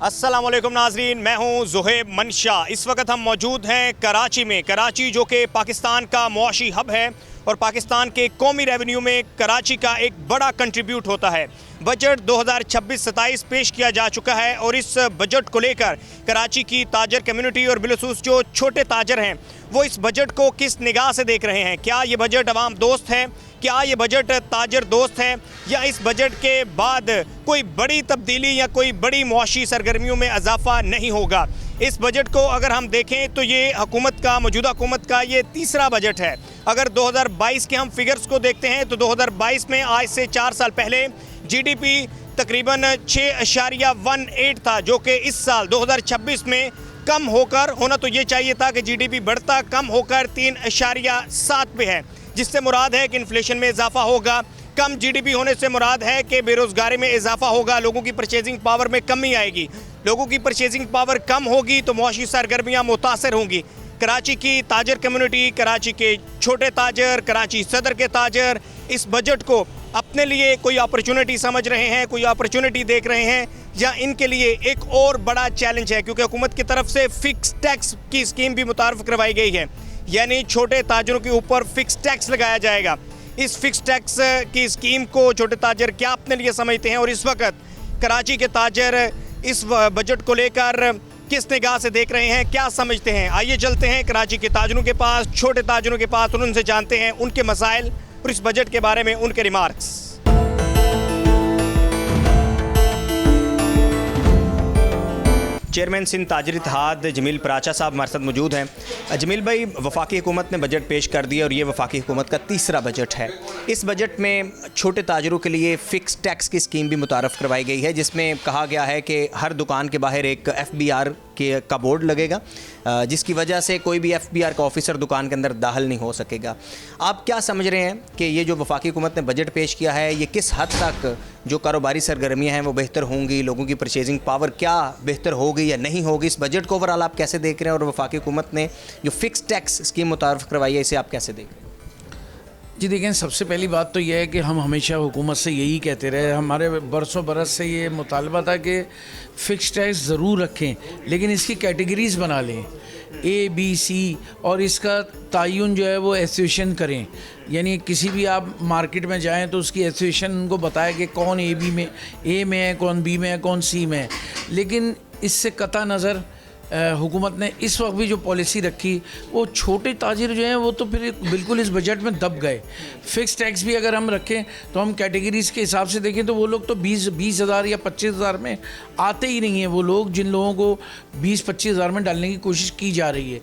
अस्सलाम वालेकुम नाजरीन, मैं हूं ज़ुहैब मंशा। इस वक्त हम मौजूद हैं कराची में। कराची जो कि पाकिस्तान का मुआशी हब है और पाकिस्तान के कौमी रेवेन्यू में कराची का एक बड़ा कंट्रीब्यूट होता है। बजट 2026-27 पेश किया जा चुका है और इस बजट को लेकर कराची की ताजर कम्युनिटी और बिलखुसूस जो छोटे ताजर हैं वो इस बजट को किस निगाह से देख रहे हैं। क्या ये बजट अवाम दोस्त है, क्या ये बजट ताजर दोस्त है, या इस बजट के बाद कोई बड़ी तब्दीली या कोई बड़ी मुआशी सरगर्मियों में इजाफा नहीं होगा। इस बजट को अगर हम देखें तो ये हुकूमत का, मौजूदा हुकूमत का ये तीसरा बजट है। अगर 2022 के हम फिगर्स को देखते हैं तो 2022 में आज से 4 साल पहले जीडीपी तकरीबन 6.18 था, जो कि इस साल 2026 में कम होकर, होना तो ये चाहिए था कि जीडीपी बढ़ता, कम होकर 3.7 पे है, जिससे मुराद है कि इन्फ्लेशन में इजाफा होगा। कम जीडीपी होने से मुराद है कि बेरोज़गारी में इजाफा होगा, लोगों की परचेजिंग पावर में कमी आएगी। लोगों की परचेजिंग पावर कम होगी तो मुआशी सरगर्मियाँ मुतासर होंगी। कराची की ताजर कम्युनिटी, कराची के छोटे ताजर, कराची सदर के ताजर इस बजट को अपने लिए कोई अपॉर्चुनिटी समझ रहे हैं, कोई अपॉर्चुनिटी देख रहे हैं, या इनके लिए एक और बड़ा चैलेंज है, क्योंकि हुकूमत की तरफ से फ़िक्स टैक्स की स्कीम भी मुतारफ़ करवाई गई है। यानी छोटे ताजरों के ऊपर फ़िक्स टैक्स लगाया जाएगा। इस फ़िक्स टैक्स की स्कीम को छोटे ताजर क्या अपने लिए समझते हैं और इस वक्त कराची के ताजर इस बजट को लेकर किस निगाह से देख रहे हैं, क्या समझते हैं। आइए चलते हैं कराची के ताजरों के पास, छोटे ताजरों के पास, और उनसे जानते हैं उनके मसाइल और इस बजट के बारे में उनके रिमार्क्स। चेयरमैन सिंध ताजर इत्तेहाद जमील पराचा साहब हमारे साथ मौजूद हैं। जमील भाई, वफाकी हुकूमत ने बजट पेश कर दिया और ये वफाकी हुकूमत का तीसरा बजट है। इस बजट में छोटे ताजरों के लिए फ़िक्स टैक्स की स्कीम भी मुतारफ़ करवाई गई है, जिसमें कहा गया है कि हर दुकान के बाहर एक FBR का बोर्ड लगेगा, जिसकी वजह से कोई भी FBR का ऑफिसर दुकान के अंदर दाखिल नहीं हो सकेगा। आप क्या समझ रहे हैं कि ये जो वफाकी हुकूमत ने बजट पेश किया है, ये किस हद तक जो कारोबारी सरगर्मियाँ हैं वो बेहतर होंगी, लोगों की परचेजिंग पावर क्या बेहतर होगी या नहीं होगी? इस बजट को ओवरऑल आप कैसे देख रहे हैं और वफाकी हुकूमत ने जो फ़िक्स टैक्स स्कीम मुतारफ़ करवाई है, इसे आप कैसे देख रहे हैं? जी देखें, सबसे पहली बात तो यह है कि हम हमेशा हुकूमत से यही कहते रहे, हमारे बरसों बरस से ये मुतालबा था कि फ़िक्स टैक्स ज़रूर रखें, लेकिन इसकी कैटेगरीज़ बना लें, ABC, और इसका तयन जो है वो एसोसिएशन करें। यानी किसी भी आप मार्केट में जाएं तो उसकी एसोसिएशन उनको बताए कि कौन A में है, कौन B में है, कौन C में है। लेकिन इससे कता नज़र हुकूमत ने इस वक्त भी जो पॉलिसी रखी, वो छोटे ताजिर जो हैं वो तो फिर बिल्कुल इस बजट में दब गए। फ़िक्स टैक्स भी अगर हम रखें तो हम कैटेगरीज़ के हिसाब से देखें तो वो लोग तो 20 हज़ार या 25 हज़ार में आते ही नहीं हैं। वो लोग जिन लोगों को 20-25 हज़ार में डालने की कोशिश की जा रही है,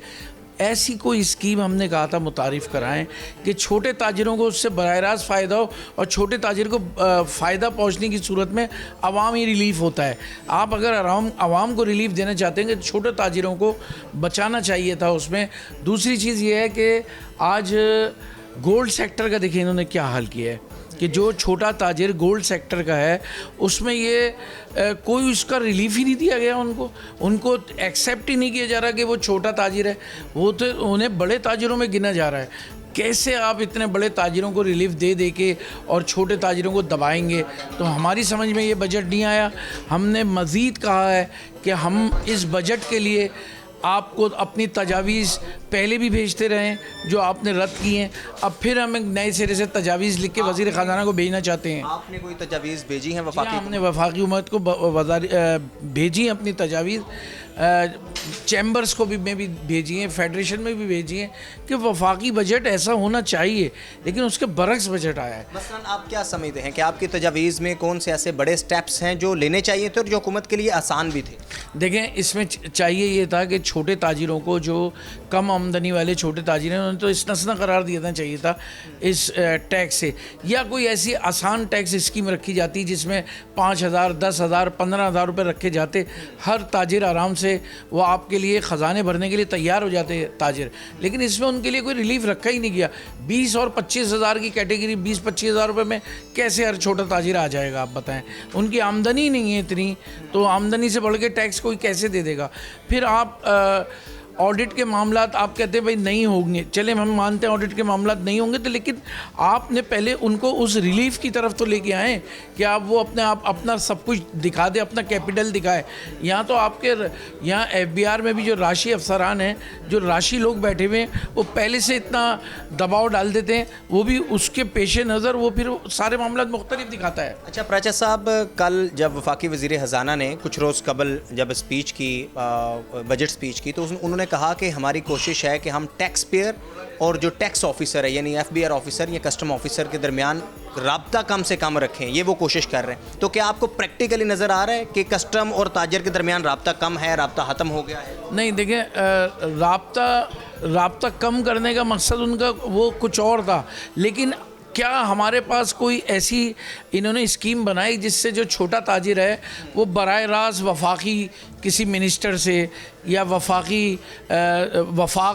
ऐसी कोई स्कीम हमने कहा था मुतारिफ़ कराएं कि छोटे ताजिरों को उससे बराह रास्त फ़ायदा हो, और छोटे ताजिर को फ़ायदा पहुंचने की सूरत में अवामी रिलीफ़ होता है। आप अगर आवाम को रिलीफ़ देना चाहते हैं कि छोटे ताजिरों को बचाना चाहिए था उसमें। दूसरी चीज़ ये है कि आज गोल्ड सेक्टर का देखिए इन्होंने क्या हाल किया है कि जो छोटा ताजिर गोल्ड सेक्टर का है उसमें ये कोई उसका रिलीफ ही नहीं दिया गया, उनको एक्सेप्ट ही नहीं किया जा रहा कि वो छोटा ताजिर है, वो तो उन्हें बड़े ताजिरों में गिना जा रहा है। कैसे आप इतने बड़े ताजिरों को रिलीफ दे के और छोटे ताजिरों को दबाएंगे? तो हमारी समझ में ये बजट नहीं आया। हमने मज़ीद कहा है कि हम इस बजट के लिए आपको अपनी तजावीज़ पहले भी भेजते रहें जो आपने रद्द किए हैं, अब फिर हम एक नए सिरे से तजावीज़ लिख के वज़ीर ख़जाना को भेजना चाहते हैं। आपने कोई तजावीज़ भेजी हैं वफाकी? हमने वफाकी हुकूमत को भेजी हैं अपनी तजावीज़, चैम्बर्स को भी में भी भेजी हैं, फेडरेशन में भी भेजी हैं कि वफाकी बजट ऐसा होना चाहिए, लेकिन उसके बरक्स बजट आया है। मसलन आप क्या समझते हैं कि आपकी तजावीज़ में कौन से ऐसे बड़े स्टेप्स हैं जो लेने चाहिए थे और जो हुकूमत के लिए आसान भी थे? देखें, इसमें चाहिए ये था कि छोटे ताजिरों को, जो कम आमदनी वाले छोटे ताजिर हैं, उन्हें तो इस्तिस्ना करार देना चाहिए था इस टैक्स से, या कोई ऐसी आसान टैक्स स्कीम रखी जाती जिसमें 5,000, 10,000, 15,000 रुपये रखे जाते। हर ताजिर आराम से वो आपके लिए ख़जाने भरने के लिए तैयार हो जाते ताजिर, लेकिन इसमें उनके लिए कोई रिलीफ रखा ही नहीं गया। 20 और 25 हज़ार की कैटेगरी 20-25 हज़ार रुपये में कैसे हर छोटा ताजिर आ जाएगा? आप बताएं, उनकी आमदनी नहीं है इतनी, तो आमदनी से बढ़ के टैक्स कोई कैसे दे देगा? फिर आप ऑडिट के मामलात आप कहते हैं भाई नहीं होंगे, चले हम मानते हैं ऑडिट के मामलात नहीं होंगे, तो लेकिन आपने पहले उनको उस रिलीफ की तरफ तो लेके आए कि आप वो आप अपना सब कुछ दिखा दे, अपना कैपिटल दिखाए। यहाँ तो आपके यहाँ FBR में भी जो राशि अफसरान हैं, जो राशि लोग बैठे हुए हैं, वो पहले से इतना दबाव डाल देते हैं, वो भी उसके पेश नज़र वो फिर सारे मामला मुख्तलिफ दिखाता है। अच्छा प्राचा साहब, कल जब वफाकी वज़ीर ख़जाना ने कुछ रोज़ कबल जब स्पीच की, बजट स्पीच की, तो उन्होंने कहा कि हमारी कोशिश है कि हम टैक्स पेयर और जो टैक्स ऑफिसर है यानी FBR ऑफिसर या कस्टम ऑफिसर के दरमियान राब्ता कम से कम रखें, ये वो कोशिश कर रहे हैं। तो क्या आपको प्रैक्टिकली नज़र आ रहा है कि कस्टम और ताजर के दरमियान राब्ता कम है, राब्ता ख़त्म हो गया है? नहीं, देखिए, राब्ता कम करने का मकसद उनका वो कुछ और था, लेकिन क्या हमारे पास कोई ऐसी इन्होंने स्कीम बनाई जिससे जो छोटा ताजिर है वो बराह रास्त वफाकी किसी मिनिस्टर से या वफाक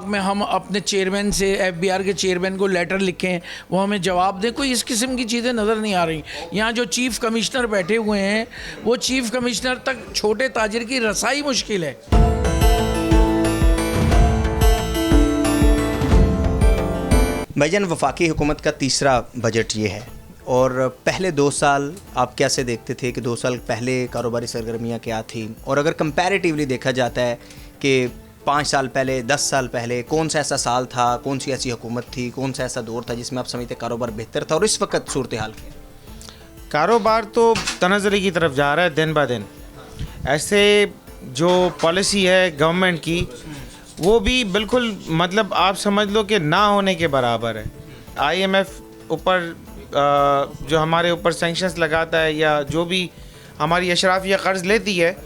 में हम अपने चेयरमैन से, FBR के चेयरमैन को लेटर लिखें, वो हमें जवाब दें? कोई इस किस्म की चीज़ें नज़र नहीं आ रही। यहाँ जो चीफ़ कमिश्नर बैठे हुए हैं, वो चीफ़ कमिश्नर तक छोटे ताजिर की रसाई मुश्किल है। भाईजान, वफाकी हुकूमत का तीसरा बजट ये है, और पहले 2 साल आप कैसे देखते थे कि 2 साल पहले कारोबारी सरगर्मियाँ क्या थी, और अगर कंपैरेटिवली देखा जाता है कि 5 साल पहले, 10 साल पहले कौन सा ऐसा साल था, कौन सी ऐसी हुकूमत थी, कौन सा ऐसा दौर था जिसमें आप समझते कारोबार बेहतर था, और इस वक्त सूरत हाल क्या? कारोबार तो तनाज़री की तरफ जा रहा है दिन ब दिन। ऐसे जो पॉलिसी है गवर्नमेंट की, वो भी बिल्कुल मतलब आप समझ लो कि ना होने के बराबर है। IMF ऊपर जो हमारे ऊपर सैंक्शंस लगाता है या जो भी हमारी अशराफ या कर्ज़ लेती है,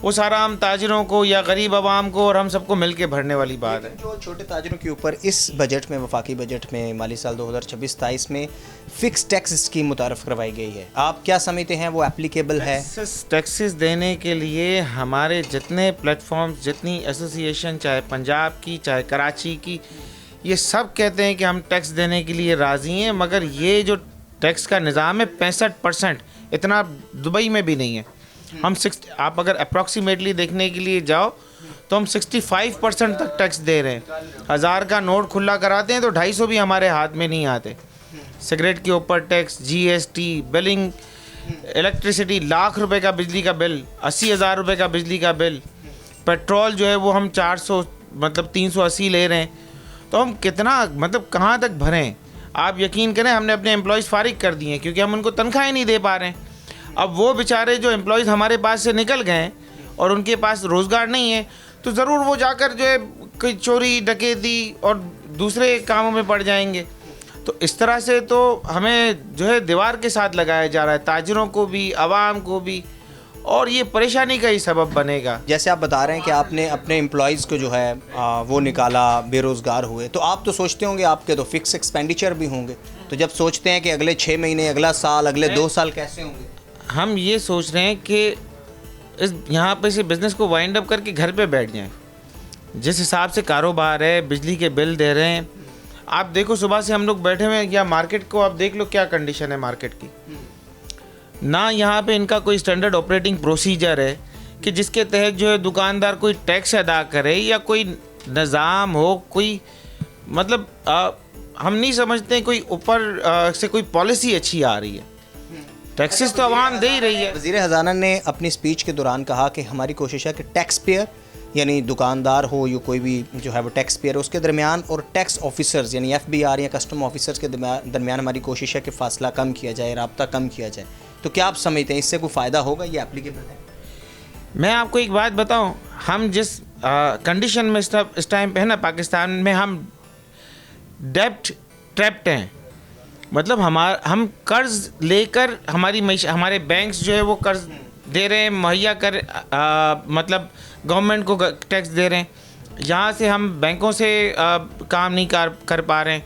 वो सारा हम ताजिरों को या गरीब आवाम को और हम सबको मिल के भरने वाली बात है। जो छोटे ताजिरों के ऊपर इस बजट में, वफाकी बजट में, माली साल 2026-27 में फ़िक्स टैक्स स्कीम मुतारफ़ करवाई गई है, आप क्या समझते हैं वो एप्लीकेबल है? टैक्सेस देने के लिए हमारे जितने प्लेटफॉर्म्स, जितनी एसोसिएशन, चाहे पंजाब की चाहे कराची की, ये सब कहते हैं कि हम टैक्स देने के लिए राज़ी हैं, मगर ये जो टैक्स का निज़ाम है 65%, इतना दुबई में भी नहीं है। हम आप अगर अप्रॉक्सीमेटली देखने के लिए जाओ तो हम 65% तक टैक्स दे रहे हैं। 1000 का नोट खुला कराते हैं तो 250 भी हमारे हाथ में नहीं आते। सिगरेट के ऊपर tax, GST, billing, electricity, lakh रुपए का बिजली का बिल, 80,000 रुपये का बिजली का बिल, पेट्रोल जो है वो हम 400 मतलब 380 ले रहे हैं। तो हम कितना मतलब कहाँ तक भरें? आप यकीन करें, हमने अपने एम्प्लॉयज़ फारिग कर दिए हैं क्योंकि हम उनको तनख्वाहें नहीं दे पा रहे हैं। अब वो बेचारे जो एम्प्लॉयज़ हमारे पास से निकल गए हैं और उनके पास रोज़गार नहीं है, तो ज़रूर वो जाकर जो है कोई चोरी, डकैती और दूसरे कामों में पड़ जाएंगे। तो इस तरह से तो हमें जो है दीवार के साथ लगाया जा रहा है, ताजिरों को भी, आवाम को भी, और ये परेशानी का ही सबब बनेगा। जैसे आप बता रहे हैं कि आपने अपने एम्प्लॉयज़ को जो है वो निकाला, बेरोज़गार हुए, तो आप तो सोचते होंगे आपके तो फिक्स एक्सपेंडिचर भी होंगे, तो जब सोचते हैं कि अगले 6 महीने, अगला साल, अगले 2 साल कैसे होंगे? हम ये सोच रहे हैं कि इस यहाँ पे से बिज़नेस को वाइंड अप करके घर पे बैठ जाएं। जिस हिसाब से कारोबार है, बिजली के बिल दे रहे हैं, आप देखो सुबह से हम लोग बैठे हुए हैं, या मार्केट को आप देख लो क्या कंडीशन है मार्केट की। ना यहाँ पे इनका कोई स्टैंडर्ड ऑपरेटिंग प्रोसीजर है कि जिसके तहत जो है दुकानदार कोई टैक्स अदा करे या कोई निज़ाम हो, कोई मतलब हम नहीं समझते कोई ऊपर से कोई पॉलिसी अच्छी आ रही है। टैक्सेस तो आवाम दे ही रही है। वज़ीर ख़ज़ाना ने अपनी स्पीच के दौरान कहा कि हमारी कोशिश है कि टैक्स पेयर यानी दुकानदार हो या कोई भी जो है वो टैक्स पेयर है, उसके दरमियान और टैक्स ऑफिसर्स यानी FBR या कस्टम ऑफिसर्स के दरमियान हमारी कोशिश है कि फ़ासला कम किया जाए, राब्ता कम किया जाए। तो क्या आप समझते हैं इससे कोई फ़ायदा होगा, ये एप्लीकेबल है? मैं आपको एक बात बताऊं, हम जिस कंडीशन में इस टाइम पे है ना पाकिस्तान में, हम डेब्ट ट्रैप्ड हैं। मतलब हम कर्ज़ लेकर हमारे बैंक्स जो है वो कर्ज़ दे रहे हैं, मुहैया कर मतलब गवर्नमेंट को टैक्स दे रहे हैं। यहाँ से हम बैंकों से काम नहीं कर पा रहे हैं,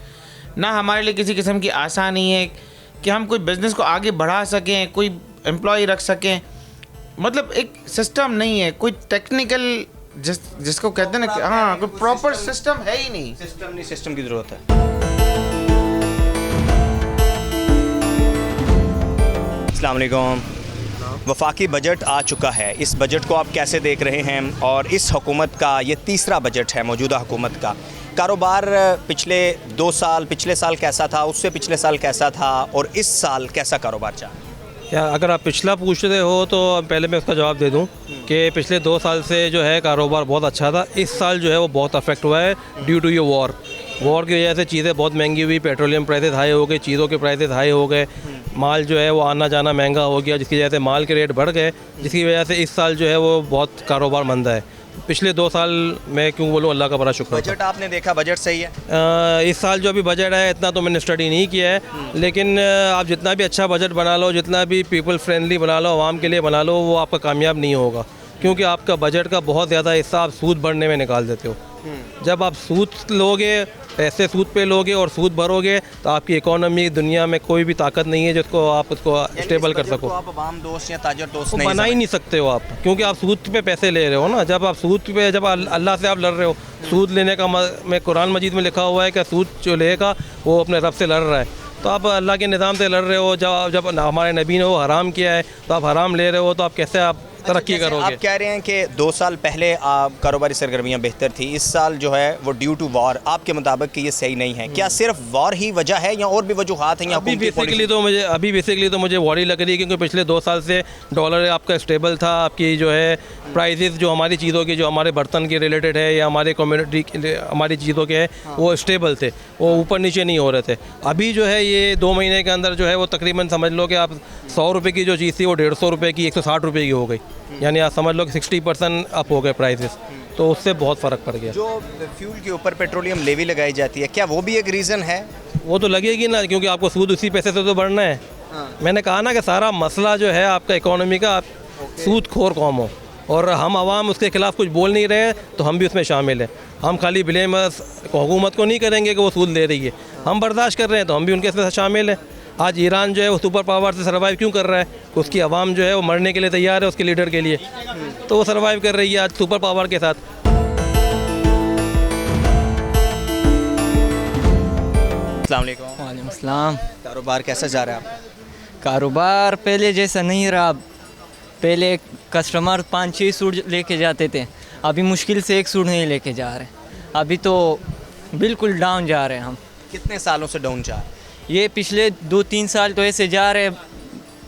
ना हमारे लिए किसी किस्म की आसानी है कि हम कोई बिज़नेस को आगे बढ़ा सकें, कोई एम्प्लॉय रख सकें। मतलब एक सिस्टम नहीं है, कोई टेक्निकल जिसको कहते हैं ना कि हाँ कोई प्रॉपर सिस्टम है ही नहीं। सिस्टम की ज़रूरत है। अस्सलाम वालेकुम। वफाकी बजट आ चुका है, इस बजट को आप कैसे देख रहे हैं? और इस हुकूमत का ये तीसरा बजट है मौजूदा हुकूमत का। कारोबार पिछले 2 साल, पिछले साल कैसा था, उससे पिछले साल कैसा था और इस साल कैसा कारोबार चला? या अगर आप पिछला पूछ रहे हो तो पहले मैं उसका जवाब दे दूं कि पिछले 2 साल से जो है कारोबार बहुत अच्छा था। इस साल जो है वो बहुत अफेक्ट हुआ है ड्यू टू ये वॉर की वजह से चीज़ें बहुत महंगी हुई, पेट्रोलियम प्राइसेस हाई हो गए, चीज़ों के प्राइसेस हाई हो गए, माल जो है वो आना जाना महंगा हो गया, जिसकी वजह से माल के रेट बढ़ गए, जिसकी वजह से इस साल जो है वो बहुत कारोबार मंदा है। पिछले 2 साल मैं क्यों बोलूँ, अल्लाह का बड़ा शुक्र। बजट आपने देखा, बजट सही है? इस साल जो अभी बजट है इतना तो मैंने स्टडी नहीं किया है, लेकिन आप जितना भी अच्छा बजट बना लो, जितना भी पीपल फ्रेंडली बना लो, आवाम के लिए बना लो, वो आपका कामयाब नहीं होगा, क्योंकि आपका बजट का बहुत ज़्यादा हिस्सा आप सूद भरने में निकाल देते हो। जब आप सूद लोगे, पैसे सूद पे लोगे और सूद भरोगे, तो आपकी इकोनॉमी दुनिया में कोई भी ताकत नहीं है जिसको आप उसको स्टेबल कर सको। आप अवाम दोस्त या ताजर दोस्त नहीं बना ही नहीं सकते हो आप, क्योंकि आप सूद पे पैसे ले रहे हो ना। जब आप सूद पे, जब अल्लाह से आप लड़ रहे हो, सूद लेने का में कुरान मजीद में लिखा हुआ है कि सूद जो लेगा वो अपने रब से लड़ रहा है, तो आप अल्लाह के निज़ाम से लड़ रहे हो। जब हमारे नबी ने वो हराम किया है तो आप हराम ले रहे हो, तो आप कैसे आप तरक्की करोगे? आप कह रहे हैं कि 2 साल पहले कारोबारी सरगर्मियां बेहतर थी, इस साल जो है वो ड्यू टू वॉर, आपके मुताबिक कि ये सही नहीं है। क्या सिर्फ वॉर ही वजह है या और भी वजूहात हैं? अभी बेसिकली तो मुझे वॉर ही लग रही है, क्योंकि पिछले 2 साल से डॉलर आपका स्टेबल था, आपकी जो है प्राइसेस जो हमारी चीज़ों की, जो हमारे बर्तन के रिलेटेड है या हमारे कम्युनिटी हमारी चीज़ों के हैं, वो स्टेबल थे, वो ऊपर नीचे नहीं हो रहे थे। अभी जो है ये 2 महीने के अंदर जो है वो तकरीबन समझ लो कि आप 100 रुपये की जो चीज़ थी वो 150 रुपये की 160 रुपये की हो गई, यानी आप समझ लो कि 60% अप हो गए प्राइसेस, तो उससे बहुत फ़र्क पड़ गया। जो फ्यूल के ऊपर पेट्रोलियम लेवी लगाई जाती है, क्या वो भी एक रीज़न है? वो तो लगेगी ना, क्योंकि आपको सूद उसी पैसे से तो बढ़ना है। मैंने कहा ना कि सारा मसला जो है आपका इकोनॉमी का, सूद खोर कौम हो, और हम आवाम उसके खिलाफ कुछ बोल नहीं रहे हैं, तो हम भी उसमें शामिल हैं। हम खाली ब्लेम हुकूमत को नहीं करेंगे कि वो सूद ले रही है, हम बर्दाश्त कर रहे हैं तो हम भी उनके साथ शामिल हैं। आज ईरान जो है वो सुपर पावर से सर्वाइव क्यों कर रहा है? उसकी आवाम जो है वो मरने के लिए तैयार है उसके लीडर के लिए, तो वो सर्वाइव कर रही है आज सुपर पावर के साथ। अस्सलाम वालेकुम। वालेकुम अस्सलाम। कारोबार कैसा जा रहा है आपका? कारोबार पहले जैसा नहीं रहा। पहले कस्टमर 5-6 सूट लेके जाते थे, अभी मुश्किल से 1 सूट नहीं लेके जा रहे। अभी तो बिल्कुल डाउन जा रहे हैं हम। कितने सालों से डाउन जा रहे हैं? ये पिछले 2-3 साल तो ऐसे जा रहे,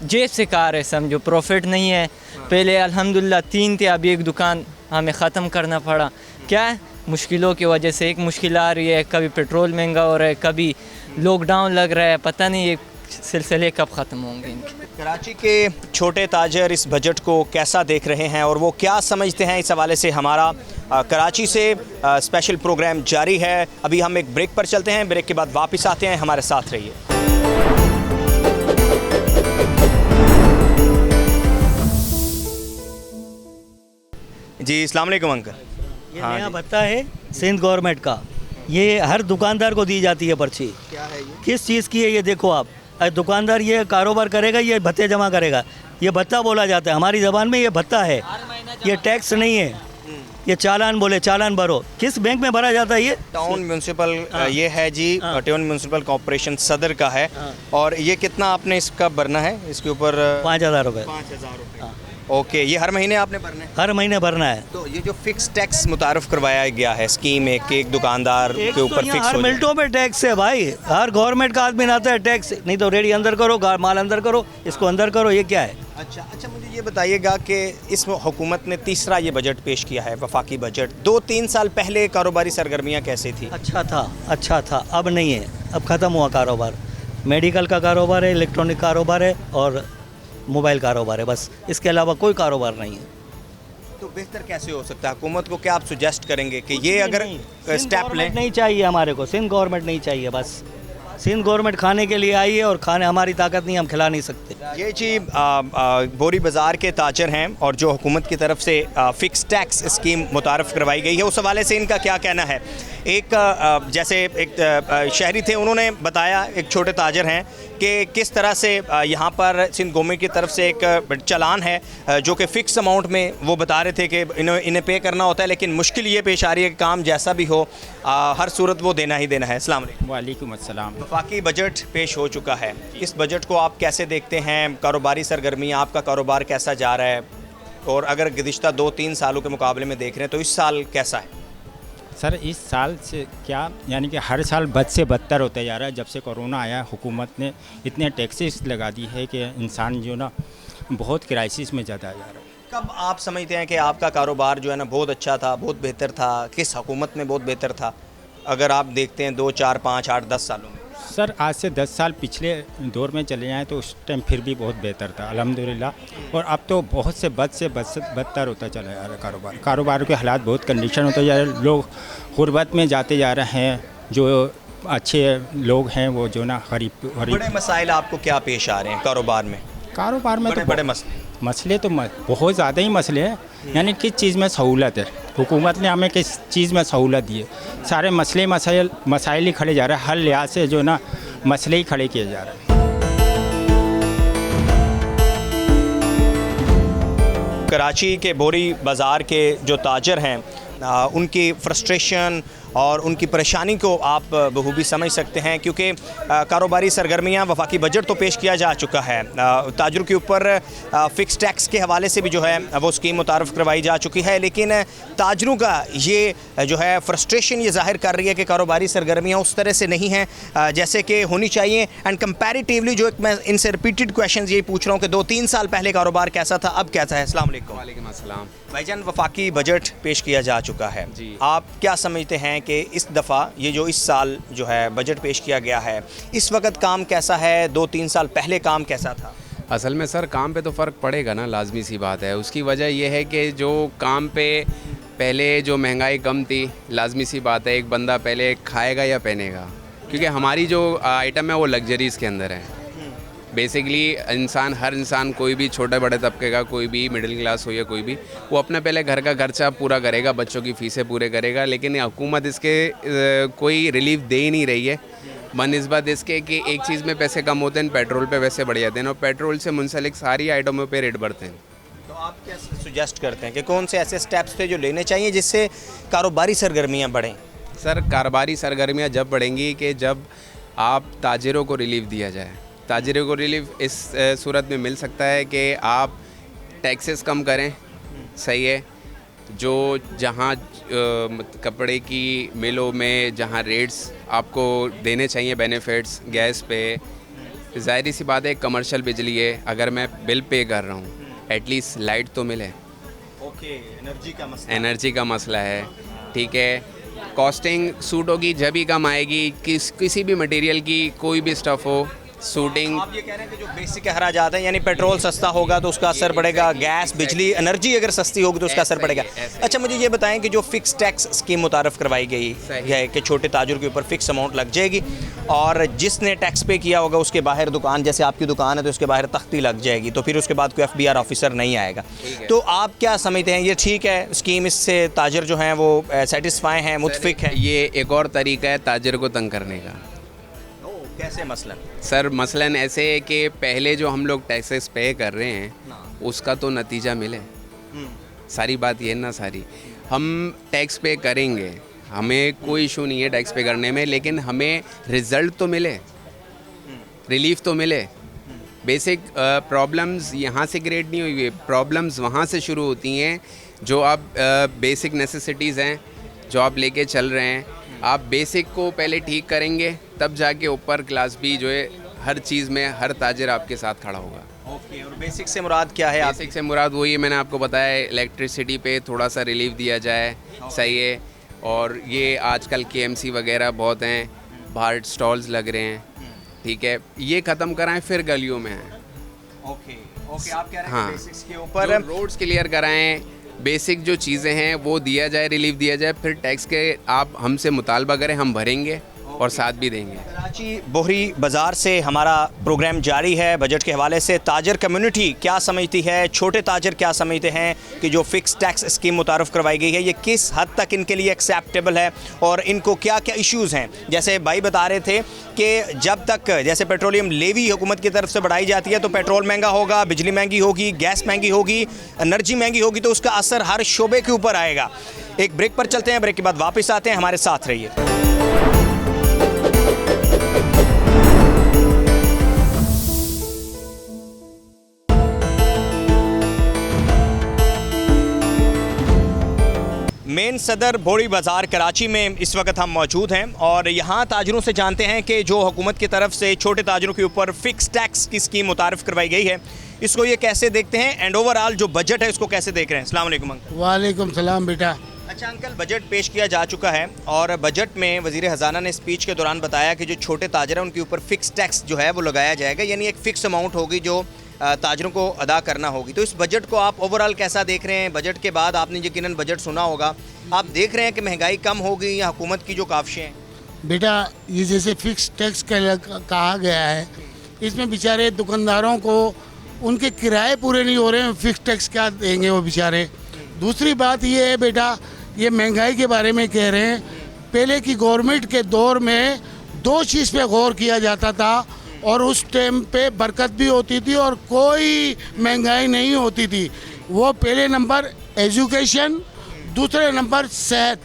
जेब से खा रहे, समझो प्रॉफिट नहीं है। पहले अल्हम्दुलिल्लाह 3 थे, अभी 1 दुकान हमें ख़त्म करना पड़ा। क्या है, मुश्किलों की वजह से एक मुश्किल आ रही है, कभी पेट्रोल महंगा हो रहा है, कभी लॉकडाउन लग रहा है, पता नहीं ये सिलसिले कब ख़त्म होंगे इनके। कराची के छोटे ताजर इस बजट को कैसा देख रहे हैं और वो क्या समझते हैं, इस हवाले से हमारा कराची से स्पेशल प्रोग्राम जारी है। अभी हम एक ब्रेक पर चलते हैं, ब्रेक के बाद वापस आते हैं, हमारे साथ रहिए। जी अस्सलाम वालेकुम अंकल। ये नया भत्ता है सिंध गवर्नमेंट का, ये हर दुकानदार को दी जाती है पर्ची। क्या है ये? किस चीज़ की है ये देखो आप, दुकानदार ये कारोबार करेगा, ये भत्ते जमा करेगा, ये भत्ता बोला जाता है हमारी ज़बान में, ये भत्ता है, ये टैक्स नहीं है, ये चालान बोले, चालान भरो। किस बैंक में भरा जाता है ये? टाउन म्यूनसिपल ये है जी, टाउन म्यूनसिपल कॉर्पोरेशन सदर का है। और ये कितना आपने इसका भरना है? इसके ऊपर 5,000 रुपये। 5,000 रुपये। ओके, ये हर महीने आपने भरना है? हर महीने भरना है। तो ये जो फिक्स टैक्स मुतारफ करवाया गया है स्कीम, एक दुकानदार के ऊपर फिक्स हर हो मिनटों पे टैक्स है भाई, हर गवर्नमेंट का आदमी आता है टैक्स, नहीं तो रेडी अंदर करो, माल अंदर करो, इसको अंदर करो, ये क्या है? अच्छा, मुझे ये बताइएगा कि इस हुकूमत ने तीसरा ये बजट पेश किया है, वफाकी बजट। 2-3 साल पहले कारोबारी सरगर्मियाँ कैसी थी? अच्छा था, अब नहीं है, अब ख़त्म हुआ कारोबार। मेडिकल का कारोबार है, इलेक्ट्रॉनिक कारोबार है और मोबाइल कारोबार है, बस इसके अलावा कोई कारोबार नहीं है। तो बेहतर कैसे हो सकता है? हुकूमत को क्या आप सुजेस्ट करेंगे कि ये अगर स्टेप लें? नहीं चाहिए हमारे को, सिंध गवर्नमेंट नहीं चाहिए, बस सिंध गवर्नमेंट खाने के लिए आई है और खाने हमारी ताकत नहीं, हम खिला नहीं सकते। ये जी बोरी बाज़ार के ताजर हैं और जो हुकूमत की तरफ से फ़िक्स टैक्स स्कीम मुतारफ़ करवाई गई है, उस हवाले से इनका क्या कहना है? एक जैसे एक शहरी थे, उन्होंने बताया, एक छोटे ताजर हैं, कि किस तरह से यहाँ पर सिंध गवर्नमेंट की तरफ से एक चालान है जो कि फ़िक्स अमाउंट में वो बता रहे थे कि इन्हें पे करना होता है, लेकिन मुश्किल ये पेश आ रही है कि काम जैसा भी हो हर सूरत वो देना ही देना है। अस्सलाम वालेकुम। वालेकुम अस्सलाम। वफाकी बजट पेश हो चुका है, इस बजट को आप कैसे देखते हैं? कारोबारी सरगर्मियाँ, आपका कारोबार कैसा जा रहा है? और अगर गुज़िश्ता 2-3 सालों के मुकाबले में देख रहे हैं तो इस साल कैसा है? सर इस साल से क्या यानी कि हर साल बद से बदतर होता जा रहा है। जब से कोरोना आया हुकूमत ने इतने टैक्सेस लगा दी है कि इंसान जो ना बहुत क्राइसिस में जाता जा रहा है। कब आप समझते हैं कि आपका कारोबार जो है ना बहुत अच्छा था, बहुत बेहतर था? किस हुकूमत में बहुत बेहतर था अगर आप देखते हैं 2, 4, 5, 8, 10 सालों में? सर आज से 10 साल पिछले दौर में चले जाएँ तो उस टाइम फिर भी बहुत बेहतर था अल्हम्दुलिल्लाह। और अब तो बहुत से बदतर होता चला जा रहा है कारोबार के हालात बहुत कंडीशन होते जा रहे हैं। लोग गुर्बत में जाते जा रहे हैं, जो अच्छे लोग हैं वो जो ना गरीब। बड़े मसाइल आपको क्या पेश आ रहे हैं कारोबार में? कारोबार में तो बड़े मसले तो बहुत ज़्यादा ही मसले हैं। यानी किस चीज़ में सहूलत है, हुकूमत ने हमें किस चीज़ में सहूलत दी है? सारे मसाइल ही खड़े जा रहे हैं, हर लिहाज से जो ना मसले ही खड़े किए जा रहे हैं। कराची के बोरी बाज़ार के जो ताजर हैं उनकी फ्रस्ट्रेशन और उनकी परेशानी को आप बखूबी समझ सकते हैं, क्योंकि कारोबारी सरगर्मियाँ, वफाकी बजट तो पेश किया जा चुका है, ताजरों के ऊपर फ़िक्स टैक्स के हवाले से भी जो है वो स्कीम मुतारफ़ करवाई जा चुकी है, लेकिन ताजरों का ये जो है फ्रस्ट्रेशन ये ज़ाहिर कर रही है कि कारोबारी सरगर्मियाँ उस तरह से नहीं हैं जैसे कि होनी चाहिए। एंड कंपैरेटिवली जो एक मैं इनसे रिपीटेड क्वेश्चन यही पूछ रहा हूँ कि 2-3 साल पहले कारोबार कैसा था, अब कैसा है? अस्सलाम वालेकुम। वालेकुम अस्सलाम। भाईजान, वफाकी बजट पेश किया जा चुका है जी। आप क्या समझते हैं कि इस दफ़ा ये जो इस साल जो है बजट पेश किया गया है, इस वक्त काम कैसा है? 2-3 साल पहले काम कैसा था? असल में सर काम पे तो फ़र्क पड़ेगा ना, लाजमी सी बात है। उसकी वजह यह है कि जो काम पे पहले जो महंगाई कम थी, लाजमी सी बात है एक बंदा पहले खाएगा या पहनेगा, क्योंकि हमारी जो आइटम है वो लग्जरीज़ के अंदर है। बेसिकली इंसान, हर इंसान, कोई भी छोटे बड़े तबके का, कोई भी मिडिल क्लास हो या कोई भी, वो अपने पहले घर का खर्चा पूरा करेगा, बच्चों की फ़ीसें पूरे करेगा, लेकिन हुकूमत इसके कोई रिलीफ दे ही नहीं रही है। बनिस्बत इसके कि एक चीज़ में पैसे कम होते हैं, पेट्रोल पे पैसे बढ़ जाते हैं, और पेट्रोल से मुंसलिक सारी आइटमों पे रेट बढ़ते हैं। तो आप क्या सुजेस्ट करते हैं कि कौन से ऐसे स्टेप्स थे जो लेने चाहिए जिससे कारोबारी सरगर्मियाँ बढ़ें? सर कारोबारी सरगर्मियाँ जब बढ़ेंगी कि जब आप ताजिरों को रिलीफ दिया जाए। ताजिरों को रिलीफ इस सूरत में मिल सकता है कि आप टैक्सेस कम करें, सही है, जो जहाँ कपड़े की मिलों में जहाँ रेट्स आपको देने चाहिए बेनिफिट्स, गैस पे, ज़ाहिर सी बात है कमर्शियल बिजली है, अगर मैं बिल पे कर रहा हूँ एटलीस्ट लाइट तो मिले। ओके, एनर्जी का मसला है, ठीक है। कॉस्टिंग सूटों की जब ही कम आएगी, किसी भी मटेरियल की, कोई भी स्टफ़ हो, सूटिंग। आप ये कह रहे हैं कि जो बेसिक अखराजात हैं, यानी पेट्रोल सस्ता होगा तो उसका असर पड़ेगा, गैस, बिजली, एनर्जी अगर सस्ती होगी तो उसका असर पड़ेगा। अच्छा, मुझे ये बताएं कि जो फ़िक्स टैक्स स्कीम मुतारफ़ करवाई गई है कि छोटे ताजुर के ऊपर फ़िक्स अमाउंट लग जाएगी, और जिसने टैक्स पे किया होगा उसके बाहर दुकान, जैसे आपकी दुकान है तो उसके बाहर तख्ती लग जाएगी, तो फिर उसके बाद कोई FBR ऑफिसर नहीं आएगा। तो आप क्या समझते हैं, ये ठीक है स्कीम? इससे ताजर जो हैं वो सेटिस्फाई हैं, मुतफिक हैं? ये एक और तरीका है ताजर को तंग करने का। कैसे मसलन? सर मसलन ऐसे है कि पहले जो हम लोग टैक्सेस पे कर रहे हैं उसका तो नतीजा मिले। सारी बात ये ना, सारी हम टैक्स पे करेंगे, हमें कोई इशू नहीं है टैक्स पे करने में, लेकिन हमें रिज़ल्ट तो मिले, रिलीफ तो मिले। बेसिक प्रॉब्लम्स यहाँ से क्रिएट नहीं हुई है, प्रॉब्लम्स वहाँ से शुरू होती हैं जो आप बेसिक नेसेसिटीज़ हैं जो आप लेके चल रहे हैं। आप बेसिक को पहले ठीक करेंगे तब जाके ऊपर क्लास भी जो है हर चीज़ में हर ताजिर आपके साथ खड़ा होगा। ओके, और बेसिक से मुराद क्या है? बेसिक से मुराद वही मैंने आपको बताया, इलेक्ट्रिसिटी पे थोड़ा सा रिलीफ दिया जाए, सही है। और ये आजकल KMC वगैरह बहुत हैं, बाहर स्टॉल्स लग रहे हैं, ठीक है, ये ख़त्म कराएं फिर गलियों में हैं। ओके, आप कह रहे हैं हाँ, बेसिक्स के ऊपर रोड्स क्लियर कराएं, बेसिक जो चीज़ें हैं वो दिया जाए, रिलीफ दिया जाए, फिर टैक्स के आप हमसे मुतालबा करें, हम भरेंगे और साथ भी देंगे। कराची बोहरी बाज़ार से हमारा प्रोग्राम जारी है। बजट के हवाले से ताजर कम्युनिटी क्या समझती है, छोटे ताजर क्या समझते हैं कि जो फ़िक्स टैक्स स्कीम मुतारफ़ करवाई गई है ये किस हद तक इनके लिए एक्सेप्टेबल है और इनको क्या क्या इश्यूज़ हैं। जैसे भाई बता रहे थे कि जब तक जैसे पेट्रोलियम लेवी हुकूमत की तरफ से बढ़ाई जाती है तो पेट्रोल महंगा होगा, बिजली महंगी होगी, गैस महंगी होगी, एनर्जी महंगी होगी, तो उसका असर हर शोबे के ऊपर आएगा। एक ब्रेक पर चलते हैं, ब्रेक के बाद वापस आते हैं, हमारे साथ रहिए। मेन सदर बोहरी बाज़ार कराची में इस वक्त हम मौजूद हैं और यहाँ ताजरों से जानते हैं कि जो हुकूमत की तरफ से छोटे ताजरों के ऊपर फ़िक्स टैक्स की स्कीम मुतारफ़ करवाई गई है, इसको ये कैसे देखते हैं एंड ओवरऑल जो बजट है इसको कैसे देख रहे हैं। अस्सलाम वालेकुम अंकल। वालेकुम सलाम बेटा। अच्छा अंकल, बजट पेश किया जा चुका है और बजट में वज़ीर ख़जाना ने स्पीच के दौरान बताया कि जो छोटे ताजर हैं उनके ऊपर फ़िक्स टैक्स जो है वो लगाया जाएगा, यानी एक फ़िक्स अमाउंट होगी जो ताजरों को अदा करना होगी। तो इस बजट को आप ओवरऑल कैसा देख रहे हैं? बजट के बाद आपने यकीनन बजट सुना होगा, आप देख रहे हैं कि महंगाई कम होगी या हुकूमत की जो काविशें हैं? बेटा ये जैसे फिक्स टैक्स कहा गया है, इसमें बेचारे दुकानदारों को उनके किराए पूरे नहीं हो रहे हैं, फिक्स टैक्स क्या देंगे वो बेचारे। दूसरी बात ये है बेटा, ये महंगाई के बारे में कह रहे हैं, पहले की गवर्नमेंट के दौर में दो चीज़ पे गौर किया जाता था और उस टाइम पे बरकत भी होती थी और कोई महंगाई नहीं होती थी। वो पहले नंबर एजुकेशन, दूसरे नंबर सेहत।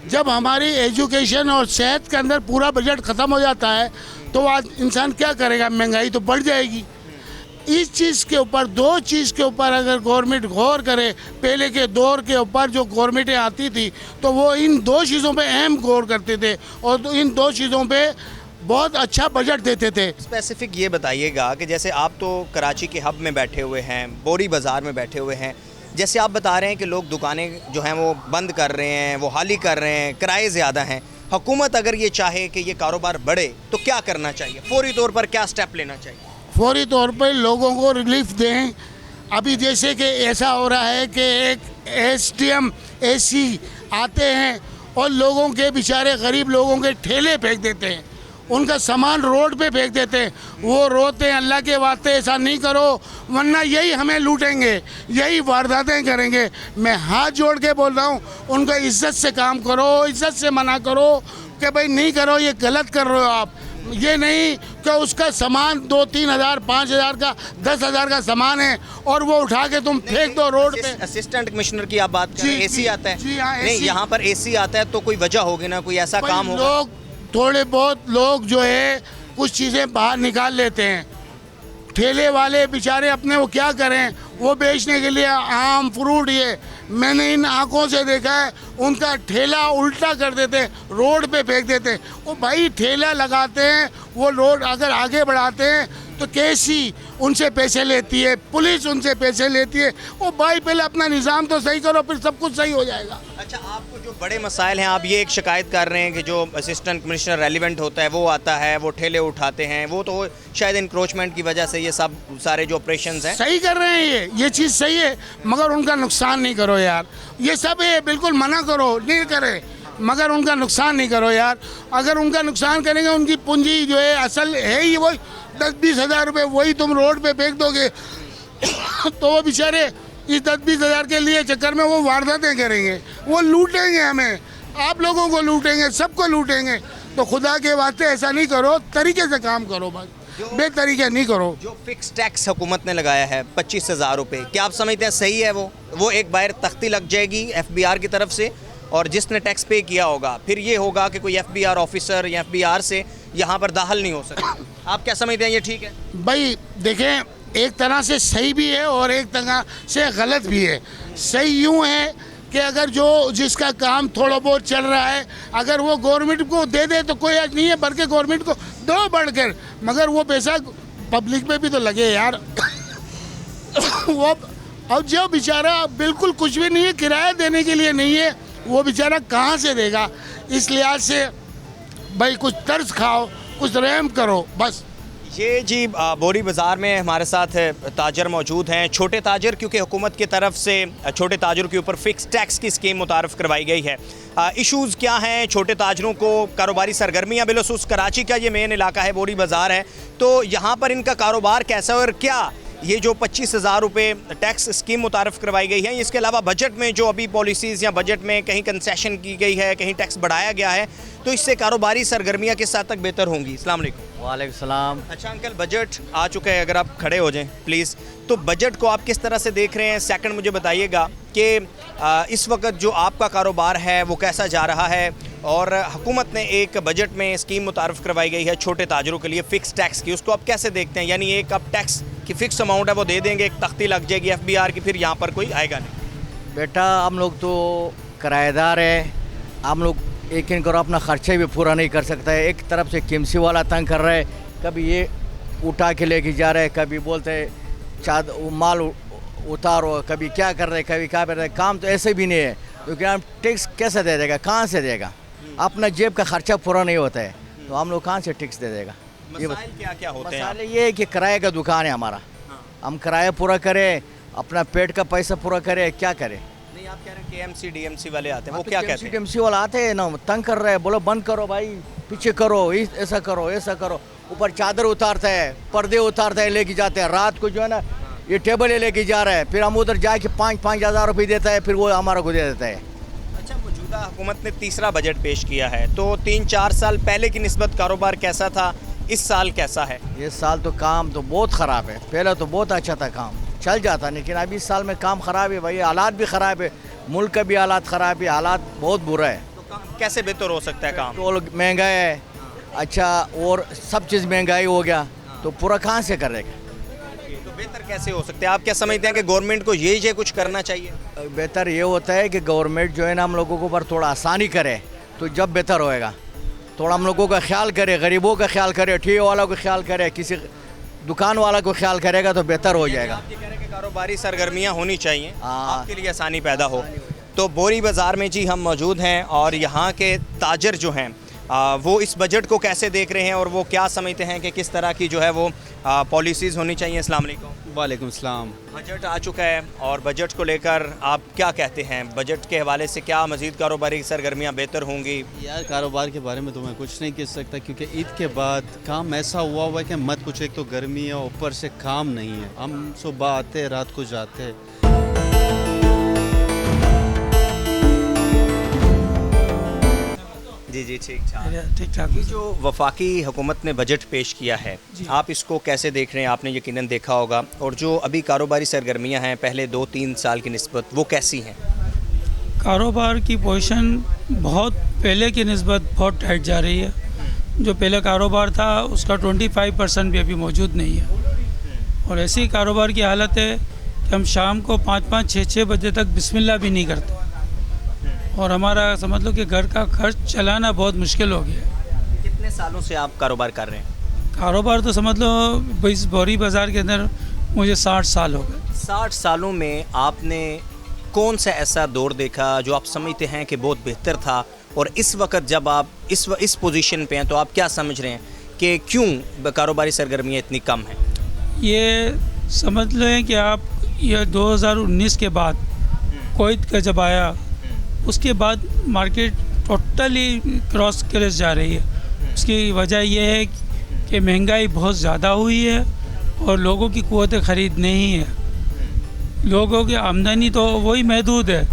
जब हमारी एजुकेशन और सेहत के अंदर पूरा बजट ख़त्म हो जाता है तो आज इंसान क्या करेगा, महंगाई तो बढ़ जाएगी। इस चीज़ के ऊपर, दो चीज़ के ऊपर अगर गवर्नमेंट गौर करे, पहले के दौर के ऊपर जो गवर्नमेंटें आती थी तो वो इन दो चीज़ों पे अहम गौर करते थे और इन दो चीज़ों पे बहुत अच्छा बजट देते थे। स्पेसिफिक ये बताइएगा कि जैसे आप तो कराची के हब में बैठे हुए हैं, बोहरी बाज़ार में बैठे हुए हैं, जैसे आप बता रहे हैं कि लोग दुकानें जो हैं वो बंद कर रहे हैं, वो खाली कर रहे हैं, किराए ज़्यादा हैं। हुकूमत अगर ये चाहे कि ये कारोबार बढ़े तो क्या करना चाहिए, फौरी तौर पर क्या स्टेप लेना चाहिए? फौरी तौर पर लोगों को रिलीफ दें। अभी जैसे कि ऐसा हो रहा है कि एक SDM AC आते हैं और लोगों के बेचारे गरीब लोगों के ठेले फेंक देते हैं, उनका सामान रोड पे फेंक देते हैं। वो रोते हैं, अल्लाह के वास्ते ऐसा नहीं करो वरना यही हमें लूटेंगे, यही वारदातें करेंगे। मैं हाथ जोड़ के बोल रहा हूँ, उनको इज्जत से काम करो, इज्जत से मना करो कि भाई नहीं करो, ये गलत कर रहे हो आप। ये नहीं कि उसका सामान 2-3 हज़ार 5 हज़ार का 10 हज़ार का सामान है और वो उठा के तुम फेंक दो रोड पे। असिस्टेंट कमिश्नर की आप बात कर रहे हैं, AC आता है? जी हाँ, नहीं, AC। यहाँ पर AC आता है तो कोई वजह होगी ना, कोई ऐसा काम होगा? लोग थोड़े बहुत लोग जो है कुछ चीज़ें बाहर निकाल लेते हैं, ठेले वाले बेचारे अपने वो क्या करें, वो बेचने के लिए आम फ्रूट, ये मैंने इन आंखों से देखा है, उनका ठेला उल्टा कर देते हैं, रोड पे फेंक देते हैं। वो भाई ठेला लगाते हैं, वो रोड अगर आगे बढ़ाते हैं तो कैसी उनसे पैसे लेती है, पुलिस उनसे पैसे लेती है। वो भाई पहले अपना निज़ाम तो सही करो, फिर सब कुछ सही हो जाएगा। अच्छा, आपको जो बड़े मसाइल हैं, आप ये एक शिकायत कर रहे हैं कि जो असिस्टेंट कमिश्नर रेलिवेंट होता है वो आता है, वो ठेले उठाते हैं, वो तो शायद इंक्रोचमेंट की वजह से ये सब सारे जो ऑपरेशंस हैं सही कर रहे हैं। ये चीज़ सही है मगर उनका नुकसान नहीं करो यार। ये सब है, बिल्कुल मना करो, नहीं करे मगर उनका नुकसान नहीं करो यार। अगर उनका नुकसान करेंगे, उनकी पूंजी जो है असल है ही वही 10-20 हज़ार रुपये, वही तुम रोड पे फेंक दोगे तो वो बेचारे इस 10-20 हज़ार के लिए चक्कर में वो वारदातें करेंगे, वो लूटेंगे हमें, आप लोगों को लूटेंगे, सबको लूटेंगे। तो खुदा के वास्ते ऐसा नहीं करो, तरीके से काम करो, बस बेतरीके नहीं करो। जो फिक्स टैक्स हुकूमत ने लगाया है 25,000 रुपये, क्या आप समझते हैं सही है? वो एक बार तख्ती लग जाएगी FBR की तरफ से और जिसने टैक्स पे किया होगा फिर ये होगा कि कोई FBR ऑफिसर या FBR से यहाँ पर दाखिल नहीं हो सकता। आप क्या समझते हैं, ये ठीक है? भाई देखें, एक तरह से सही भी है और एक तरह से गलत भी है। सही यूँ है कि अगर जो जिसका काम थोड़ा बहुत चल रहा है, अगर वो गवर्नमेंट को दे दे तो कोई आज नहीं है, बल्कि गवर्नमेंट को दो बढ़कर, मगर वो पैसा पब्लिक में भी तो लगे यार वो अब जो बेचारा बिल्कुल कुछ भी नहीं है, किराया देने के लिए नहीं है, वो बेचारा कहाँ से देगा? इस लिहाज से भाई कुछ तर्ज खाओ, कुछ रहम करो बस। ये जी बोरी बाज़ार में हमारे साथ ताजर मौजूद हैं, छोटे ताजर, क्योंकि हुकूमत की तरफ से छोटे ताजरों के ऊपर फ़िक्स टैक्स की स्कीम मुतारफ़ करवाई गई है। इश्यूज़ क्या हैं छोटे ताजरों को? कारोबारी सरगर्मियाँ, बिलखसूस कराची का ये मेन इलाका है, बोरी बाज़ार है, तो यहाँ पर इनका कारोबार कैसा है और क्या ये जो 25,000 रुपये टैक्स स्कीम मुतारफ़ करवाई गई है, इसके अलावा बजट में जो अभी पॉलिसीज़ या बजट में कहीं कंसेशन की गई है, कहीं टैक्स बढ़ाया गया है, तो इससे कारोबारी सरगर्मियाँ किस हद तक बेहतर होंगी? अस्सलाम वालेकुम। वालेकुम सलाम। अच्छा अंकल, बजट आ चुका है, अगर आप खड़े हो जाएं प्लीज़, तो बजट को आप किस तरह से देख रहे हैं? सेकंड मुझे बताइएगा कि इस वक्त जो आपका कारोबार है वो कैसा जा रहा है, और हुकूमत ने एक बजट में स्कीम मुतारफ़ करवाई गई है छोटे ताजरों के लिए फ़िक्स टैक्स की, उसको आप कैसे देखते हैं? यानी एक आप टैक्स की फ़िक्स अमाउंट है वो दे देंगे, एक तख्ती लग जाएगी FBR की, फिर यहाँ पर कोई आएगा नहीं। बेटा हम लोग तो किराएदार है, हम लोग एक इन करो अपना ख़र्चा भी पूरा नहीं कर सकता है। एक तरफ से KMC वाला तंग कर रहा है, कभी ये उठा के लेके जा रहे हैं, कभी बोलते हैं माल उतारो, कभी क्या कर रहे हैं, कभी क्या कर रहे हैं। काम तो ऐसे भी नहीं है, क्योंकि हम टैक्स कैसे दे देगा, कहाँ से देगा? अपना जेब का खर्चा पूरा नहीं होता है, तो हम लोग कहाँ से टैक्स दे देगा? मसाइल क्या क्या होते हैं? मसाले ये है कि किराए का दुकान है हमारा, हम किराया पूरा करें, अपना पेट का पैसा पूरा करें, क्या करें? नहीं, आप कह रहे हैं KMC DMC वाले आते हैं, वो क्या कहते हैं? KMC वाला आते हैं ना, तंग कर रहे हैं, बोलो बंद करो भाई, पीछे करो, ऐसा करो, ऐसा करो। ऊपर चादर उतारता है, पर्दे उतारता है, लेके जाते हैं। रात को जो है ना ये टेबल लेके जा रहा है, फिर हम उधर जाके 5-5 हज़ार रुपये देता है, फिर वो हमारा को दे देता है। अच्छा, मौजूदा हुकूमत ने तीसरा बजट पेश किया है, तो 3-4 साल पहले की निस्बत कारोबार कैसा था, इस साल कैसा है? इस साल तो काम तो बहुत ख़राब है, पहले तो बहुत अच्छा था, काम चल जाता, लेकिन अभी इस साल में काम ख़राब है भाई, हालात भी ख़राब है, मुल्क का भी हालात ख़राब है, हालात बहुत बुरा है। तो काम कैसे बेहतर हो सकता है? काम पेट्रोल महंगा है, अच्छा, और सब चीज़ महंगाई हो गया, तो पूरा कहाँ से करेगा? तो बेहतर कैसे हो सकते हैं? आप क्या समझते हैं कि गवर्नमेंट को ये कुछ करना चाहिए? बेहतर ये होता है कि गवर्नमेंट जो है ना हम लोगों को ऊपर थोड़ा आसानी करे, तो जब बेहतर होएगा। थोड़ा हम लोगों का ख्याल करे, गरीबों का ख्याल करे, ठेके वाला को ख्याल करे, किसी दुकान वाला को ख्याल करेगा तो बेहतर हो जाएगा। आप ये कह रहे हैं कि कारोबारी सरगर्मियाँ होनी चाहिए, हाँ। आपके लिए आसानी पैदा हो। तो बोरी बाज़ार में जी हम मौजूद हैं, और यहाँ के ताजर जो हैं वो इस बजट को कैसे देख रहे हैं और वो क्या समझते हैं कि किस तरह की जो है वो पॉलिसीज़ होनी चाहिए? अस्सलाम वालेकुम। वालेकुम सलाम। बजट आ चुका है, और बजट को लेकर आप क्या कहते हैं? बजट के हवाले से क्या मज़ीद कारोबारी सरगर्मियाँ बेहतर होंगी? यार कारोबार के बारे में तो मैं कुछ नहीं कह सकता, क्योंकि ईद के बाद काम ऐसा हुआ है कि मत कुछ, एक तो गर्मी है, ऊपर से काम नहीं है। हम सुबह आते रात को जाते। जी ठीक ठाक। ये जो वफाकी हुकूमत ने बजट पेश किया है, आप इसको कैसे देख रहे हैं? आपने यकीनन देखा होगा, और जो अभी कारोबारी सरगर्मियां हैं पहले 2-3 साल की निस्बत, वो कैसी हैं? कारोबार की पोजीशन बहुत पहले की निस्बत बहुत टाइट जा रही है। जो पहले कारोबार था उसका 25% भी अभी मौजूद नहीं है, और ऐसी कारोबार की हालत है कि हम शाम को 5-5, 6-6 बजे तक बिस्मिल्लाह भी नहीं करते, और हमारा समझ लो कि घर का खर्च चलाना बहुत मुश्किल हो गया। कितने सालों से आप कारोबार कर रहे हैं? कारोबार तो समझ लो इस बोरी बाज़ार के अंदर मुझे 60 साल हो गए। 60 सालों में आपने कौन सा ऐसा दौर देखा जो आप समझते हैं कि बहुत बेहतर था, और इस वक्त जब आप इस पोजीशन पे हैं तो आप क्या समझ रहे हैं कि क्यों कारोबारी सरगर्मियाँ इतनी कम हैं? ये समझ लें कि आप ये 2019 के बाद कोविड का जब आया, उसके बाद मार्केट टोटली क्रॉस क्रेश जा रही है। उसकी वजह यह है कि महंगाई बहुत ज़्यादा हुई है, और लोगों की क़ुव्वत ख़रीद नहीं है, लोगों की आमदनी तो वही महदूद है,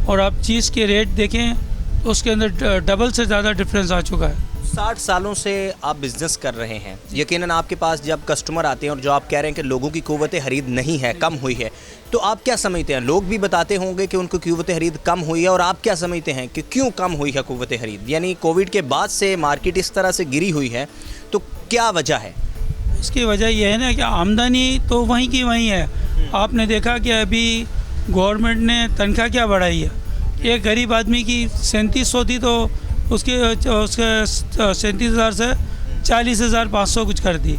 और आप चीज़ के रेट देखें तो उसके अंदर डबल से ज़्यादा डिफरेंस आ चुका है। 60 सालों से आप बिज़नेस कर रहे हैं, यकीनन आपके पास जब कस्टमर आते हैं और जो आप कह रहे हैं कि लोगों की क़ुव्वत ख़रीद नहीं है, कम हुई है, तो आप क्या समझते हैं? लोग भी बताते होंगे कि उनको क़ुव्वत ख़रीद कम हुई है, और आप क्या समझते हैं कि क्यों कम हुई है क़ुव्वत ख़रीद? यानी कोविड के बाद से मार्केट इस तरह से गिरी हुई है, तो क्या वजह है? इसकी वजह यह है ना कि आमदनी तो वहीं की वहीं है। आपने देखा कि अभी गवर्नमेंट ने तनख्वाह क्या बढ़ाई है? एक गरीब आदमी की 3700 थी, तो उसके 37,000 से 40,500 कुछ कर दी।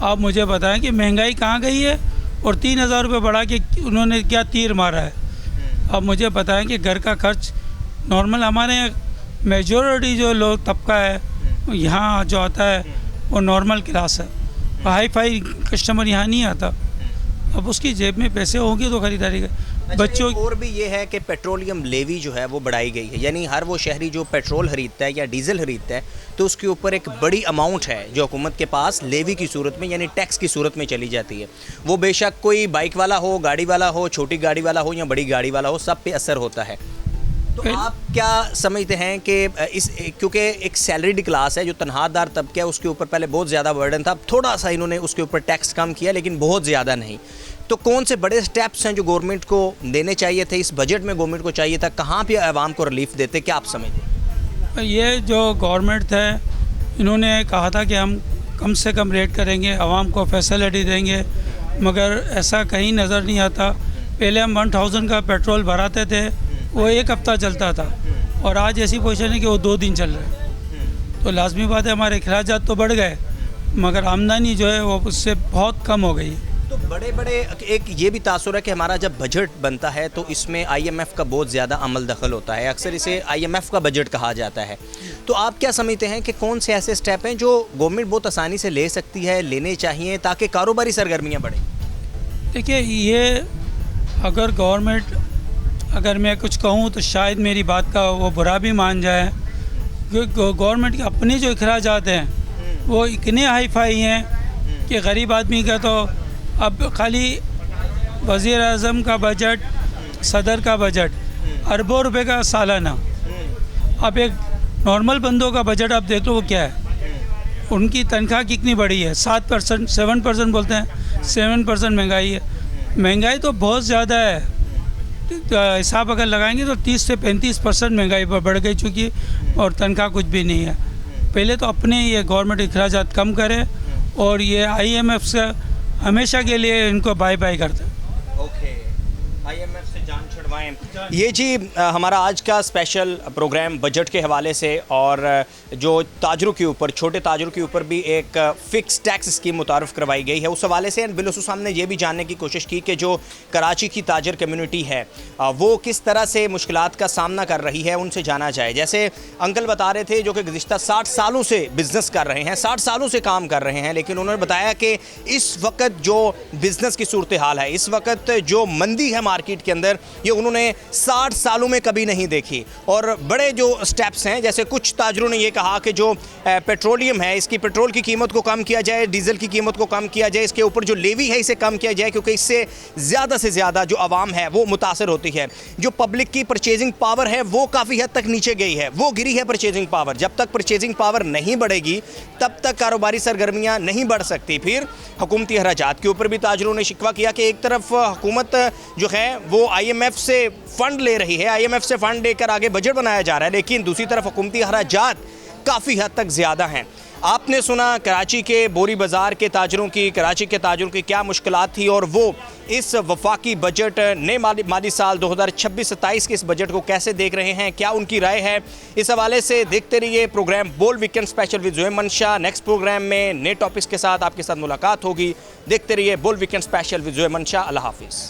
आप मुझे बताएं कि महंगाई कहाँ गई है, और 3,000 रुपये बढ़ा के उन्होंने क्या तीर मारा है? अब मुझे बताएं कि घर का खर्च नॉर्मल, हमारे मेजॉरिटी जो लोग तबका है यहाँ जो आता है वो नॉर्मल क्लास है, हाई फाई कस्टमर यहाँ नहीं आता। अब उसकी जेब में पैसे होंगे तो खरीदारी का। बच्चों और भी ये है कि पेट्रोलियम लेवी जो है वो बढ़ाई गई है, यानी हर वो शहरी जो पेट्रोल खरीदता है या डीजल खरीदता है तो उसके ऊपर एक बड़ी अमाउंट है जो हुकूमत के पास लेवी की सूरत में यानी टैक्स की सूरत में चली जाती है। वो बेशक कोई बाइक वाला हो, गाड़ी वाला हो, छोटी गाड़ी वाला हो या बड़ी गाड़ी वाला हो, सब पे असर होता है। तो आप क्या समझते हैं कि इस क्योंकि एक सैलरीड क्लास है जो तनख्वाहदार तबका है उसके ऊपर पहले बहुत ज़्यादा बर्डन था, थोड़ा सा इन्होंने उसके ऊपर टैक्स कम किया लेकिन बहुत ज़्यादा नहीं, तो कौन से बड़े स्टेप्स हैं जो गवर्नमेंट को देने चाहिए थे, इस बजट में गवर्नमेंट को चाहिए था, कहाँ पे आवाम को रिलीफ देते, क्या आप समझते हैं? ये जो गवर्नमेंट है इन्होंने कहा था कि हम कम से कम रेट करेंगे, आवाम को फैसिलिटी देंगे, मगर ऐसा कहीं नज़र नहीं आता। पहले हम 1000 का पेट्रोल भराते थे, वो एक हफ़्ता चलता था और आज ऐसी पोजीशन है कि वो 2 दिन चल रहा है। तो लाजमी बात है हमारे अखराजात तो बढ़ गए मगर आमदनी जो है वो उससे बहुत कम हो गई। तो बड़े बड़े एक ये भी तासुर है कि हमारा जब बजट बनता है तो इसमें IMF का बहुत ज़्यादा अमल दखल होता है, अक्सर इसे IMF का बजट कहा जाता है। तो आप क्या समझते हैं कि कौन से ऐसे स्टेप हैं जो गवर्नमेंट बहुत आसानी से ले सकती है, लेने चाहिए ताकि कारोबारी सरगर्मियाँ बढ़ें? देखिए ये अगर गवर्नमेंट अगर मैं कुछ कहूँ तो शायद मेरी बात का वो बुरा भी मान जाए, क्योंकि गवर्नमेंट के अपने जो अखराजात हैं वो इतने हाई फाई हैं कि गरीब आदमी का तो अब खाली वज़ीर आज़म का बजट, सदर का बजट अरबों रुपए का सालाना, अब एक नॉर्मल बंदों का बजट आप देख लो वो क्या है। उनकी तनख्वाह कितनी बड़ी है, 7%, 7% बोलते हैं, 7% महंगाई है। महंगाई तो बहुत ज़्यादा है, हिसाब अगर लगाएंगे तो 30 से 35% महंगाई बढ़ गई चुकी और तनख्वाह कुछ भी नहीं है। पहले तो अपने ये गवर्नमेंट अखराजात कम करे और ये IMF से हमेशा के लिए इनको बाय बाय करते हैं। IMF से जान छुड़वाएं। ये जी हमारा आज का स्पेशल प्रोग्राम बजट के हवाले से और जो ताजरों के ऊपर, छोटे ताजरों के ऊपर भी एक फ़िक्स टैक्स स्कीम मुतारफ़ करवाई गई है, उस हवाले से बिलखुसूस हमने ये भी जानने की कोशिश की कि जो कराची की ताजर कम्युनिटी है वो किस तरह से मुश्किलात का सामना कर रही है, उनसे जाना जाए। जैसे अंकल बता रहे थे जो कि गुज़िश्ता 60 सालों से बिज़नेस कर रहे हैं, 60 सालों से काम कर रहे हैं, लेकिन उन्होंने बताया कि इस वक्त जो बिज़नेस की सूरत हाल है, इस वक्त जो मंदी है मार्केट के अंदर, ये उन्होंने 60 सालों में कभी नहीं देखी। और बड़े जो स्टेप्स हैं, जैसे कुछ ताजरों ने ये कहा कि जो पेट्रोलियम है इसकी पेट्रोल की कीमत को कम किया जाए, डीजल की कीमत को कम किया जाए, इसके ऊपर जो लेवी है इसे कम किया जाए, क्योंकि इससे ज़्यादा से ज़्यादा जो आवाम है वो मुतासर होती है। जो पब्लिक की परचेजिंग पावर है वो काफ़ी हद तक नीचे गई है, वो गिरी है परचेजिंग पावर। जब तक परचेजिंग पावर नहीं बढ़ेगी तब तक कारोबारी सरगर्मियाँ नहीं बढ़ सकती। फिर हुकूमती अखराजात के ऊपर भी ताजरों ने शिकवा किया कि एक तरफ हुकूमत जो है वो IMF से फ़ंड ले रही है, IMF से फ़ंड लेकर आगे बजट बनाया जा रहा है, लेकिन दूसरी तरफ हुकूमती अखराजात काफ़ी हद तक ज़्यादा हैं। आपने सुना कराची के बोरी बाज़ार के ताजरों की, कराची के ताजरों की क्या मुश्किलात थी और वो इस वफाकी बजट नए माली साल 2026-27 के इस बजट को कैसे देख रहे हैं, क्या उनकी राय है। इस हवाले से देखते रहिए program bold weekend special with Zoheb Mansha. Next programme में नए टॉपिक्स के साथ आपके साथ मुलाकात होगी। देखते रहिए bold weekend special with Zoheb Mansha. अल्लाह हाफिज़।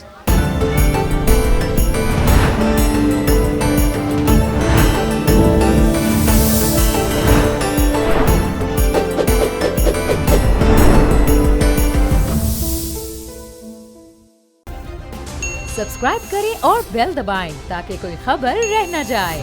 सब्सक्राइब करें और बेल दबाएं ताकि कोई खबर रह न जाए।